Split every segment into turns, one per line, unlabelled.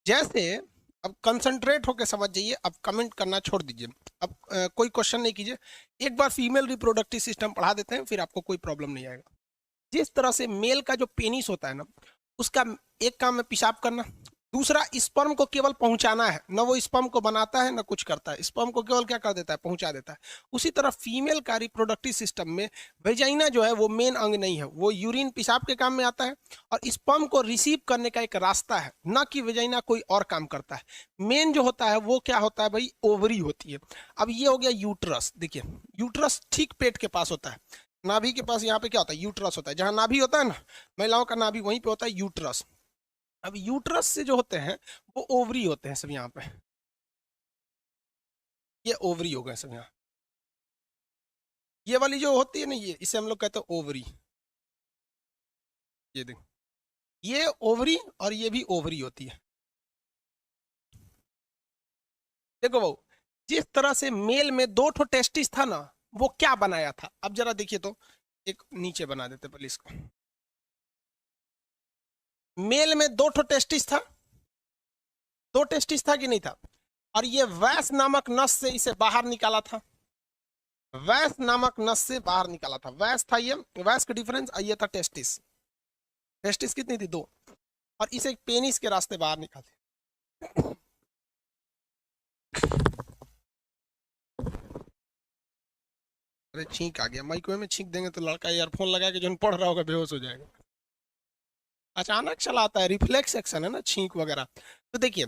जैसे अब कंसंट्रेट होकर समझ जाइए, अब कमेंट करना छोड़ दीजिए। अब कोई क्वेश्चन नहीं कीजिए, एक बार फीमेल रिप्रोडक्टिव सिस्टम पढ़ा देते हैं, फिर आपको कोई प्रॉब्लम नहीं आएगा। जिस तरह से मेल का जो पेनिस होता है ना, उसका एक काम है पेशाब करना, दूसरा स्पर्म को केवल पहुंचाना है, ना वो स्पर्म को बनाता है ना कुछ करता है, स्पर्म को केवल क्या कर देता है, पहुंचा देता है। उसी तरह फीमेल का रिप्रोडक्टिव सिस्टम में वेजाइना जो है वो मेन अंग नहीं है, वो यूरिन पेशाब के काम में आता है और स्पर्म को रिसीव करने का एक रास्ता है, ना कि वेजाइना कोई और काम करता है। मेन जो होता है वो क्या होता है भाई, ओवरी होती है। अब ये हो गया यूट्रस। देखिए यूट्रस ठीक पेट के पास होता है, नाभि के पास यहाँ पे क्या होता है, यूट्रस होता है। जहां नाभि होता है ना, महिलाओं का नाभि, वहीं पे होता है यूट्रस। अब यूट्रस से जो होते हैं वो ओवरी होते हैं सब यहाँ पे, ये ओवरी हो गए सब यहाँ। ये वाली जो होती है ना, ये इसे हम लोग कहते हैं ओवरी। ये देख, ये ओवरी और ये भी ओवरी होती है। देखो भाऊ, जिस तरह से मेल में दो ठो टेस्टिस था ना, वो क्या बनाया था, अब जरा देखिए तो। एक नीचे बना देते पहले इसको। मेल में दो ठो टेस्टिस था, दो टेस्टिस था कि नहीं था, और ये वैस नामक नस से इसे बाहर निकाला था, वैस नामक नस से बाहर निकाला था। वैस था ये, वैस का डिफरेंस, और ये था टेस्टिस। टेस्टिस कितनी थी, दो, और इसे पेनिस के रास्ते बाहर निकाले। अरे छींक आ गया, माइक्रोवेव में छींक देंगे तो लड़का ईयरफोन लगा के जो पढ़ रहा होगा बेहोश हो जाएगा। अचानक चला आता है, रिफ्लेक्स एक्शन है ना, छींक वगैरह। तो देखिए,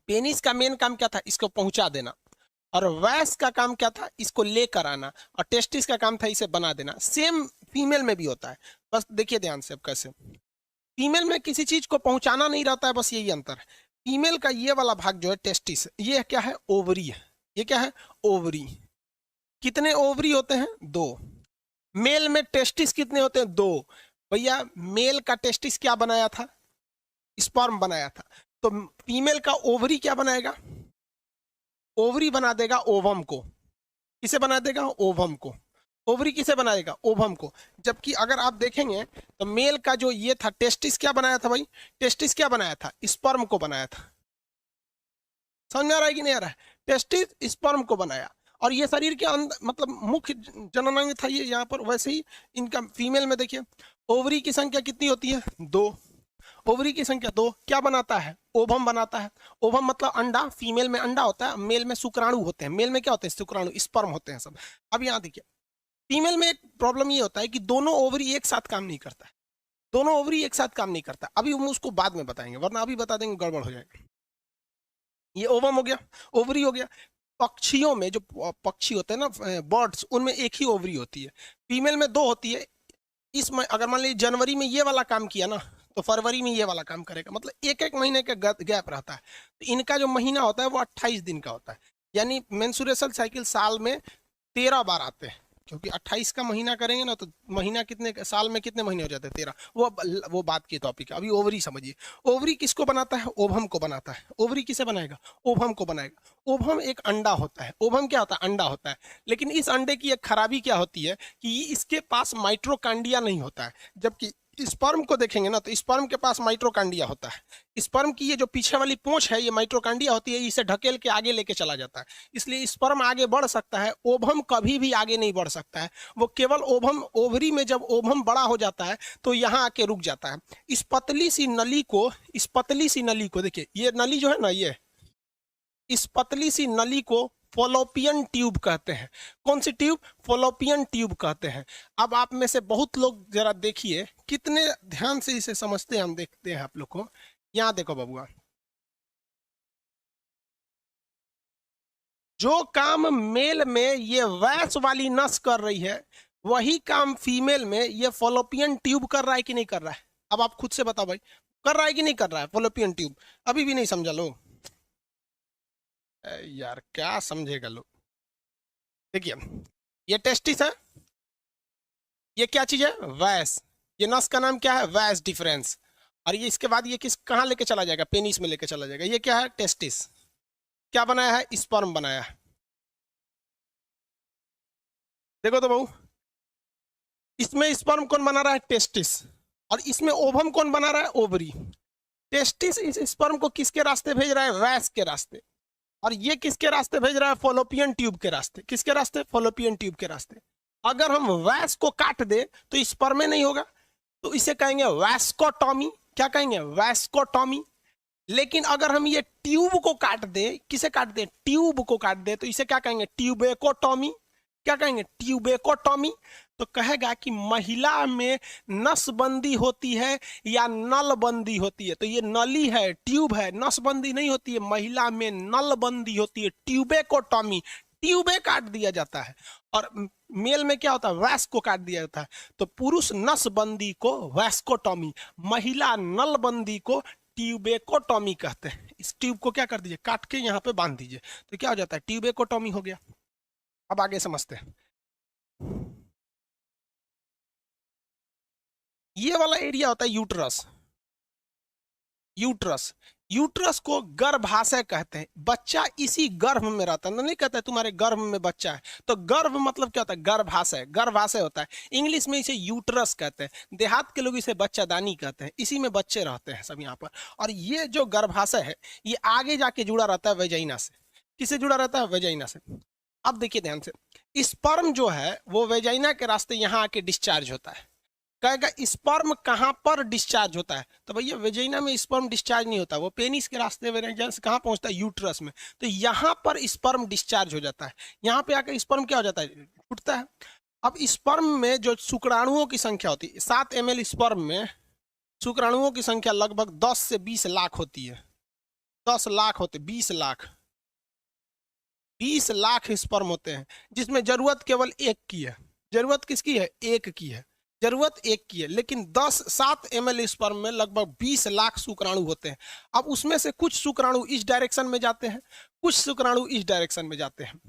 पेनिस का मेन काम क्या था, इसको पहुंचा देना, और वैस का काम क्या था, इसको लेकर आना, और टेस्टिस का काम था इसे बना देना। सेम फीमेल में भी होता है, बस देखिए ध्यान से अब कैसे। फीमेल में किसी चीज को पहुंचाना नहीं रहता है, बस यही अंतर है। फीमेल का ये वाला भाग जो है टेस्टिस, ये क्या है, ओवरी है। ये क्या है, ओवरी। कितने ओवरी होते हैं, दो। मेल में टेस्टिस कितने होते हैं, दो। भैया मेल का टेस्टिस क्या बनाया था, स्पर्म बनाया था, तो फीमेल का ओवरी क्या बनाएगा, ओवरी बना देगा ओवम को। किसे बना देगा, ओवम को। ओवरी किसे बनाएगा, ओवम को। जबकि अगर आप देखेंगे तो मेल का जो ये था टेस्टिस, क्या बनाया था भाई, टेस्टिस क्या बनाया था, स्पर्म को बनाया था। समझ में आ रहा है कि नहीं आ रहा है, टेस्टिस स्पर्म को बनाया। और ये शरीर के अंदर मतलब मुख्य जननांग था ये यहाँ पर। वैसे ही इनका फीमेल में देखिए, ओवरी की संख्या कितनी होती है, दो। ओवरी की संख्या दो, क्या बनाता है, ओवम बनाता है। ओवम मतलब अंडा, फीमेल में अंडा होता है, मेल में शुक्राणु होते हैं। मेल में क्या होते हैं, शुक्राणु, स्पर्म होते हैं सब। अब यहाँ देखिए, फीमेल में एक प्रॉब्लम ये होता है कि दोनों ओवरी एक साथ काम नहीं करता है, दोनों ओवरी एक साथ काम नहीं करता। अभी हम उसको बाद में बताएंगे, वरना अभी बता देंगे गड़बड़ हो जाएगा। ये ओवम हो गया, ओवरी हो गया। पक्षियों में जो पक्षी होते हैं ना, बर्ड्स, उनमें एक ही ओवरी होती है, फीमेल में दो होती है। इसमें अगर मान लीजिए जनवरी में ये वाला काम किया ना, तो फरवरी में ये वाला काम करेगा, मतलब एक एक महीने का गैप रहता है। तो इनका जो महीना होता है वो 28 दिन का होता है। यानी मेंसुरेशन साइकिल साल में 13 बार आते हैं, क्योंकि 28 का महीना करेंगे ना, तो महीना कितने साल में कितने महीने हो जाते हैं, 13। वो बात की टॉपिक है। अभी ओवरी समझिए, ओवरी किसको बनाता है, ओवम को बनाता है। ओवरी किसे बनाएगा, ओवम को बनाएगा। ओवम एक अंडा होता है, ओवम क्या होता है, अंडा होता है। लेकिन इस अंडे की एक खराबी क्या होती है कि इसके पास माइट्रोकांडिया नहीं होता है। जबकि स्पर्म को देखेंगे ना, तो स्पर्म के पास माइट्रोकांडिया होता है। स्पर्म की ये जो पीछे वाली पूंछ है, ये माइट्रोकांडिया होती है, इसे ढकेल के आगे लेके चला जाता है। इसलिए स्पर्म आगे बढ़ सकता है, ओवम कभी भी आगे नहीं बढ़ सकता है। वो केवल ओवम, ओवरी में जब ओवम बड़ा हो जाता है तो यहाँ आके रुक जाता है। इस पतली सी नली को, इस पतली सी नली को देखिए, ये नली जो है ना, ये इस पतली सी नली को फॉलोपियन ट्यूब कहते हैं। कौन सी ट्यूब, फॉलोपियन ट्यूब कहते हैं। अब आप में से बहुत लोग जरा देखिए कितने ध्यान से इसे समझते हैं, हम देखते हैं आप लोग को। यहाँ देखो बबुआ, जो काम मेल में ये वैस वाली नस कर रही है, वही काम फीमेल में ये फॉलोपियन ट्यूब कर रहा है कि नहीं कर रहा है। अब आप खुद से बताओ भाई, कर रहा है कि नहीं कर रहा है फॉलोपियन ट्यूब। अभी भी नहीं समझा लो, यार क्या समझेगा लोग। देखिए, ये टेस्टिस है, ये क्या चीज है, वैस। ये नस का नाम क्या है, वैस डिफरेंस। और ये इसके बाद ये किस कहाँ लेके चला जाएगा, पेनिस में लेके चला जाएगा। ये क्या है, टेस्टिस। क्या बनाया है, स्पर्म बनाया है। देखो तो बहू, इसमें स्पर्म कौन बना रहा है, टेस्टिस। और इसमें ओवम कौन बना रहा है, ओवरी। टेस्टिस इस स्पर्म को किसके रास्ते भेज रहा है? वैस के रास्ते। और ये किसके रास्ते भेज रहा है? फॉलोपियन ट्यूब के रास्ते। किसके रास्ते? फॉलोपियन ट्यूब के रास्ते। अगर हम वैस को काट दे तो स्पर्म में नहीं होगा, तो इसे कहेंगे वैस्कोटॉमी। क्या कहेंगे? वैस्कोटॉमी। लेकिन अगर हम ये ट्यूब को काट दे, किसे काट दे? ट्यूब को काट दे, तो इसे क्या कहेंगे? ट्यूबेकोटॉमी। क्या कहेंगे? ट्यूबेकोटॉमी। तो कहेगा कि महिला में नसबंदी होती है या नलबंदी होती है? तो ये नली है, ट्यूब है, नसबंदी नहीं होती है, महिला में नलबंदी होती है, ट्यूबेकोटॉमी। ट्यूबे काट दिया जाता है। और मेल में क्या होता है? वैस को काट दिया जाता है। तो पुरुष नसबंदी को वैस्कोटॉमी, महिला नलबंदी को ट्यूबेकोटॉमी कहते हैं। इस ट्यूब को क्या कर दीजिए? काट के यहाँ पे बांध दीजिए, तो क्या हो जाता है? ट्यूबेकोटॉमी हो गया। अब आगे समझते हैं। ये वाला एरिया होता है यूट्रस। यूट्रस, यूट्रस को गर्भाशय कहते हैं। बच्चा इसी गर्भ में रहता है। नहीं कहता है तुम्हारे गर्भ में बच्चा है, तो गर्भ मतलब क्या होता है? गर्भाशय, गर्भाशय होता है। इंग्लिश में इसे यूट्रस कहते हैं, देहात के लोग इसे बच्चादानी कहते हैं। इसी में बच्चे रहते हैं सब यहाँ पर। और ये जो गर्भाशय है, ये आगे जाके जुड़ा रहता है वेजाइना से। किससे जुड़ा रहता है? वेजाइना से। अब देखिए ध्यान से, स्पर्म जो है वो वेजाइना के रास्ते यहाँ आके डिस्चार्ज होता है। कहेगा स्पर्म कहां पर डिस्चार्ज होता है? तो भैया वेजाइना में स्पर्म डिस्चार्ज नहीं होता, वो पेनिस के रास्ते वेजाइना से कहां पहुंचता है? यूट्रस में। तो यहां पर स्पर्म डिस्चार्ज हो जाता है। यहां पे आकर स्पर्म क्या हो जाता है? छूटता है। अब स्पर्म में जो शुक्राणुओं की संख्या होती है, 7 ml स्पर्म में शुक्राणुओं की संख्या लगभग 10 से 20 लाख होती है। 10 लाख होते, 20 लाख, 20 लाख स्पर्म होते हैं, जिसमें जरूरत केवल एक की है। जरूरत किसकी है? एक की है। जरूरत एक की है, लेकिन 7 ml स्पर्म में लगभग 20 लाख शुक्राणु होते हैं। अब उसमें से कुछ शुक्राणु इस डायरेक्शन में जाते हैं, कुछ शुक्राणु इस डायरेक्शन में जाते हैं,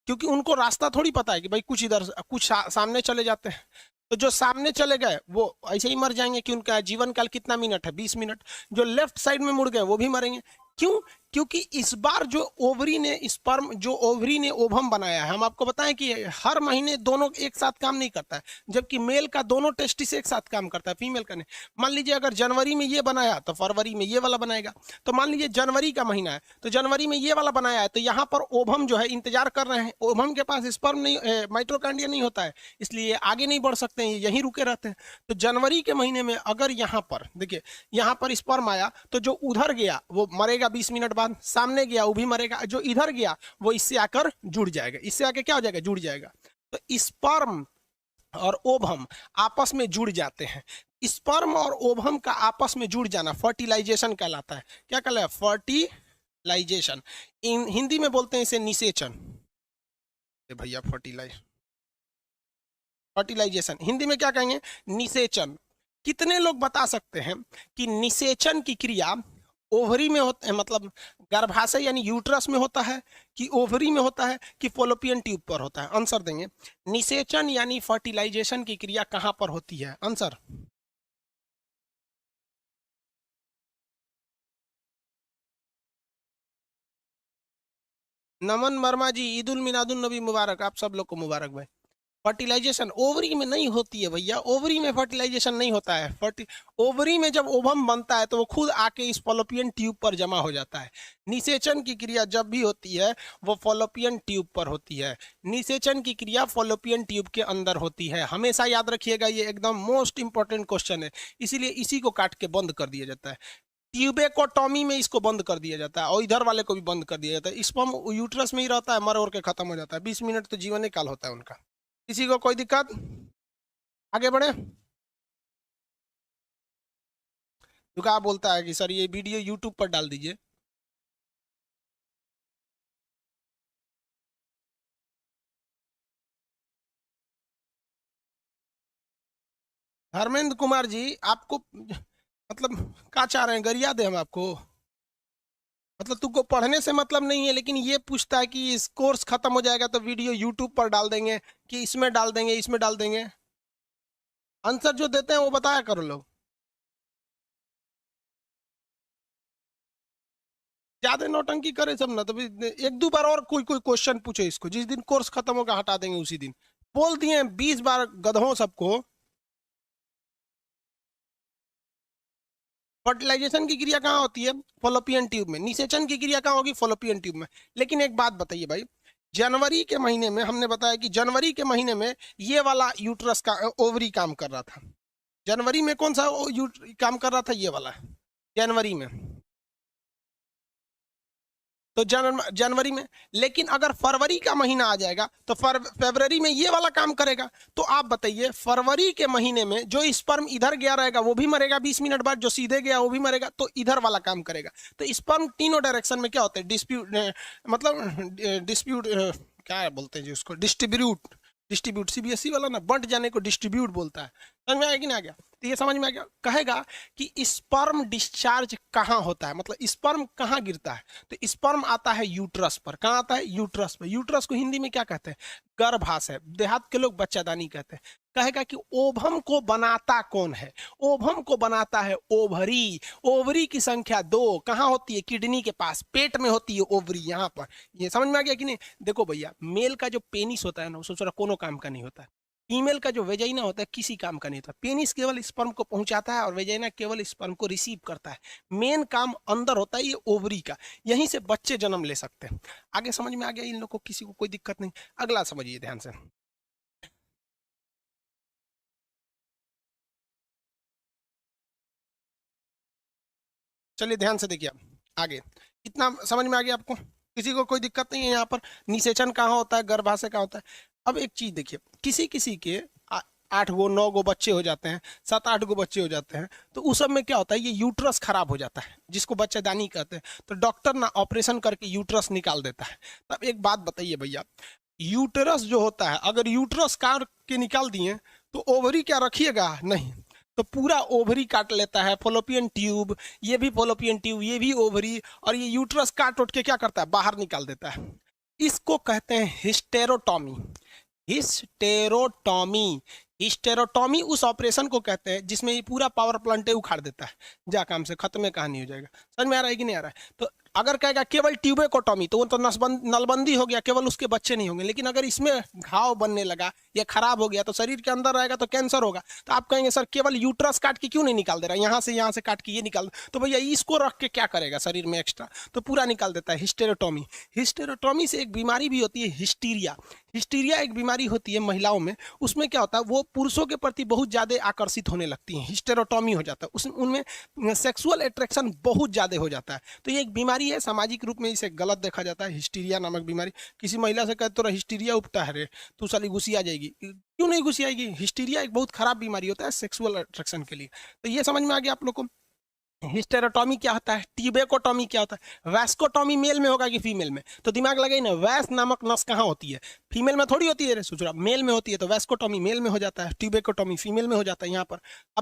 क्योंकि उनको रास्ता थोड़ी पता है कि भाई कुछ इधर, कुछ सामने चले जाते हैं। तो जो सामने चले गए वो ऐसे ही मर जाएंगे, कि उनका जीवन काल कितना मिनट है? 20 मिनट। जो लेफ्ट साइड में मुड़ गए वो भी मरेंगे। क्यों? क्योंकि इस बार जो ओवरी ने स्पर्म, जो ओवरी ने ओवम बनाया है, हम आपको बताएं कि हर महीने दोनों एक साथ काम नहीं करता है, जबकि मेल का दोनों टेस्टिस एक साथ काम करता है, फीमेल का नहीं। मान लीजिए अगर जनवरी में ये बनाया तो फरवरी में ये वाला बनाएगा। तो मान लीजिए जनवरी का महीना है, तो जनवरी में ये वाला बनाया है, तो यहाँ पर ओवम जो है इंतजार कर रहे हैं। ओवम के पास स्पर्म नहीं, माइटोकॉन्ड्रिया नहीं होता है, इसलिए आगे नहीं बढ़ सकते हैं, यहीं रुके रहते हैं। तो जनवरी के महीने में अगर यहाँ पर देखिए, यहाँ पर स्पर्म आया, तो जो उधर गया वो मरेगा 20 मिनट बाद, सामने गया वो भी मरेगा, जो इधर गया वो इससे आकर जुड़ जाएगा, इससे आके क्या हो जाएगा? जुड़ जाएगा। तो स्पर्म और ओवम आपस में जुड़ जाते हैं। स्पर्म और ओवम का आपस में जुड़ जाना फर्टिलाइजेशन कहलाता है। क्या कहलाता है? फर्टिलाइजेशन। इन हिंदी में बोलते हैं इसे निषेचन। भैया फर्टिलाइजेशन हिंदी में क्या कहेंगे? निषेचन। कितने लोग बता सकते हैं कि निषेचन की क्रिया ओवरी में होता है, मतलब गर्भाशय यानी यूट्रस में होता है, कि ओवरी में होता है, कि फॉलोपियन ट्यूब पर होता है? आंसर देंगे। निषेचन यानी फर्टिलाइजेशन की क्रिया कहां पर होती है? आंसर। नमन वर्मा जी, ईद उल मिलादुन नबी मुबारक। आप सब लोग को मुबारक भाई। फर्टिलाइजेशन ओवरी में नहीं होती है भैया, ओवरी में फर्टिलाइजेशन नहीं होता है। ओवरी में जब ओवम बनता है तो वो खुद आके इस फॉलोपियन ट्यूब पर जमा हो जाता है। निषेचन की क्रिया जब भी होती है वो फॉलोपियन ट्यूब पर होती है। निषेचन की क्रिया फॉलोपियन ट्यूब के अंदर होती है। हमेशा याद रखिएगा, ये एकदम मोस्ट इंपॉर्टेंट क्वेश्चन है, इसीलिए इसी को काट के बंद कर दिया जाता है। ट्यूबेकोटॉमी में इसको बंद कर दिया जाता है, और इधर वाले को भी बंद कर दिया जाता है। स्पर्म यूट्रस में ही रहता है, मर और के खत्म हो जाता है। 20 मिनट तो जीवन काल होता है उनका। किसी को कोई दिक्कत? आगे बढ़े। तो क्या बोलता है कि सर ये वीडियो यूट्यूब पर डाल दीजिए। धर्मेंद्र कुमार जी, आपको मतलब क्या चाह रहे हैं? गरिया दे हम आपको? मतलब तुमको पढ़ने से मतलब नहीं है, लेकिन ये पूछता है कि इस कोर्स खत्म हो जाएगा तो वीडियो यूट्यूब पर डाल देंगे, कि इसमें डाल देंगे, इसमें डाल देंगे। आंसर जो देते हैं वो बताया करो लोग। ज्यादा नौटंकी करे सब ना, तो एक दो बार और कोई कोई क्वेश्चन पूछे इसको, जिस दिन कोर्स खत्म होगा हटा देंगे उसी दिन। बोल दिए 20 बार गधों सबको। फर्टिलाइजेशन की क्रिया कहाँ होती है? फॉलोपियन ट्यूब में। निषेचन की क्रिया कहाँ होगी? फॉलोपियन ट्यूब में। लेकिन एक बात बताइए भाई, जनवरी के महीने में हमने बताया कि जनवरी के महीने में ये वाला यूट्रस का ओवरी काम कर रहा था। जनवरी में कौन सा काम कर रहा था? ये वाला, जनवरी में। तो जनवरी में। लेकिन अगर फरवरी का महीना आ जाएगा तो फरवरी में ये वाला काम करेगा। तो आप बताइए, फरवरी के महीने में जो स्पर्म इधर गया रहेगा वो भी मरेगा 20 मिनट बाद, जो सीधे गया वो भी मरेगा, तो इधर वाला काम करेगा। तो स्पर्म तीनों डायरेक्शन में क्या होता है? डिस्प्यूट, मतलब डिस्प्यूट, क्या बोलते हैं जी उसको? डिस्ट्रीब्यूट। डिस्ट्रीब्यूट, सीबीएसई वाला ना, बंट जाने को डिस्ट्रीब्यूट बोलता है। समझ में आया कि नहीं आ गया? तो ये समझ में आ गया। कहेगा कि स्पर्म डिस्चार्ज कहाँ होता है, मतलब स्पर्म कहाँ गिरता है? तो स्पर्म आता है यूट्रस पर। कहाँ आता है? यूट्रस पर। यूट्रस को हिंदी में क्या कहते हैं? गर्भाशय। देहात के लोग बच्चादानी कहते हैं। कहेगा कि ओभम को बनाता कौन है? ओभम को बनाता है ओवरी। ओवरी की संख्या 2 कहाँ होती है? किडनी के पास, पेट में होती है ओवरी, यहाँ पर। ये समझ में आ गया कि नहीं? देखो भैया, मेल का जो पेनिस होता है ना, सोच रहा कोनो काम का नहीं होता है। फीमेल का जो वेजाइना होता है किसी काम का नहीं होता। पेनिस केवल स्पर्म को पहुंचाता है और वेजाइना केवल स्पर्म को रिसीव करता है। मेन काम अंदर होता है ये ओवरी का। यहीं से बच्चे जन्म ले सकते हैं। आगे समझ में आ गया इन लोगों को? किसी को कोई दिक्कत नहीं? अगला समझिए ध्यान से। चलिए ध्यान से देखिए आगे। इतना समझ में आ गया आपको? किसी को कोई दिक्कत नहीं है? यहाँ पर निषेचन कहाँ होता है, गर्भाशय कहाँ होता है। अब एक चीज देखिए, किसी किसी के 8 गो 9 गो बच्चे हो जाते हैं, 7 8 गो बच्चे हो जाते हैं, तो उस सब में क्या होता है? ये यूट्रस खराब हो जाता है, जिसको बच्चेदानी कहते हैं। तो डॉक्टर ना ऑपरेशन करके यूट्रस निकाल देता है। तब एक बात बताइए भैया, यूट्रस जो होता है, अगर यूट्रस काट के निकाल दिए तो ओवरी क्या रखिएगा? नहीं। तो पूरा ओवरी काट लेता है, फॉलोपियन ट्यूब, ये भी फॉलोपियन ट्यूब, ये भी ओवरी, और ये यूट्रस काट उठ के क्या करता है? बाहर निकाल देता है। इसको कहते हैं हिस्टेरोटॉमी। हिस्टेरोटॉमी। हिस्टेरोटॉमी उस ऑपरेशन को कहते हैं जिसमें ये पूरा पावर प्लांट उखाड़ देता है। जा काम से खत्म है, कहानी हो जाएगा। समझ में आ रहा है कि नहीं आ रहा है? तो अगर कहेगा केवल ट्यूबेकोटॉमी, तो वो तो नसबंदी हो गया, केवल उसके बच्चे नहीं होंगे। लेकिन अगर इसमें घाव बनने लगा या खराब हो गया तो शरीर के अंदर रहेगा तो कैंसर होगा। तो आप कहेंगे सर केवल यूट्रस काट के क्यों नहीं निकाल दे रहा, यहाँ से काट के ये निकाल। तो भैया इसको रख के क्या करेगा शरीर में एक्स्ट्रा? तो पूरा निकाल देता है, हिस्टेरोटॉमी। हिस्टेरोटॉमी से एक बीमारी भी होती है, हिस्टीरिया। हिस्टीरिया एक बीमारी होती है महिलाओं में। उसमें क्या होता है? वो पुरुषों के प्रति बहुत ज्यादा आकर्षित होने लगती हैं। हिस्टेरोटॉमी हो जाता है, उनमें सेक्सुअल अट्रैक्शन बहुत ज्यादा हो जाता है। तो ये एक बीमारी है, सामाजिक रूप में इसे गलत देखा जाता है, हिस्टीरिया नामक बीमारी। किसी महिला से कहते तो हिस्टीरिया उपटा है रे, तू साली घुसी आ जाएगी। क्यों नहीं घुसी आएगी? हिस्टीरिया एक बहुत खराब बीमारी होता है सेक्सुअल अट्रैक्शन के लिए। तो ये समझ में आ गया आप लोग को? हिस्टेरोटॉमी क्या होता है, ट्यूबेकोटॉमी क्या होता है, वैस्कोटॉमी मेल में होगा कि फीमेल में? तो दिमाग लगाई ना, वैस नामक नस कहाँ होती है? फीमेल में थोड़ी होती है रे, सोच रहा मेल में होती है। तो वैस्कोटॉमी मेल में हो जाता है, ट्यूबेकोटॉमी फीमेल में हो जाता है यहाँ पर। अब